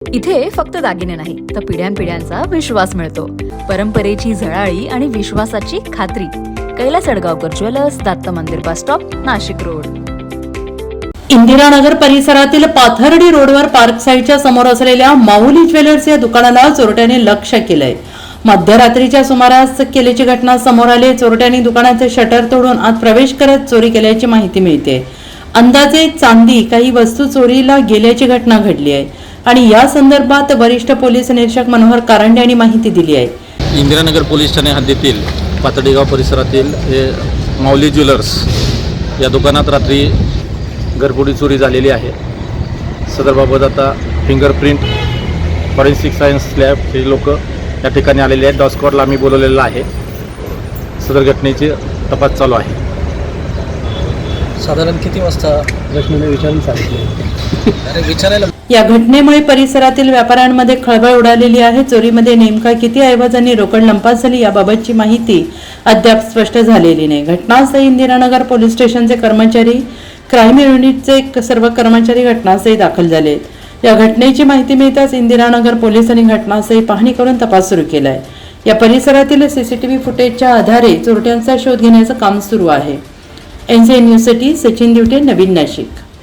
इथे फक्त दागिने नाही तर पिढ्यानपिढ्यांचा विश्वास मिळतो. परंपरेची झळाळी आणि विश्वासाची खात्री. कैलास अडगावकर ज्वेलर्स, दत्त मंदिर bus stop, Nashik road. Indiranagar परिसरातील पाथर्डी रोडवर पार्क साईडच्या समोर असलेल्या माऊली ज्वेलर्स या दुकानाला चोरट्याने लक्ष केलंय. मध्यरात्रीच्या सुमारास केल्याची घटना समोर आली. चोरट्यांनी दुकानाचे शटर तोडून आत प्रवेश करत चोरी केल्याची माहिती मिळते. अंदाजे चांदी काही वस्तू चोरीला गेल्याची घटना घडली आहे आणि या संदर्भात वरिष्ठ पोलीस निरीक्षक मनोहर कारंडे यांनी माहिती दिली आहे. इंदिरानगर पोलीस ठाणे हद्दीतील पाथर्डी परिसरातील हे माऊली ज्वेलर्स या दुकानात रात्री घरफोडी चोरी झालेली आहे. सदरबाबत आता फिंगरप्रिंट फॉरेन्सिक सायन्स लॅब हे लोक या ठिकाणी आलेले आहेत. डॉग स्क्वॉडला आम्ही बोलवलेलं आहे. सदर घटनेची तपास चालू आहे. साधारण किती वाजता घटनेने विचारून सांगितले? अरे विचारायला. या घटनेमुळे परिसरातील व्यापाऱ्यांमध्ये खळबळ उडालेली आहे. चोरीमध्ये नेमका किती ऐवज आणि रोकड लंपास झाली याबाबतची माहिती अद्याप स्पष्ट झालेली नाही. घटनास्थळी इंदिरानगर पोलीस स्टेशनचे कर्मचारी, क्राईम युनिटचे सर्व कर्मचारी घटनास्थळी दाखल झालेत. या घटनेची माहिती मिळताच इंदिरानगर पोलिसांनी घटनास्थळी पाहणी करून तपास सुरू केलाय. या परिसरातील सीसीटीव्ही फुटेजच्या आधारे चोरट्यांचा शोध घेण्याचं काम सुरू आहे. NCN न्यूजसाठी सचिन दिवटे, नवीन नाशिक.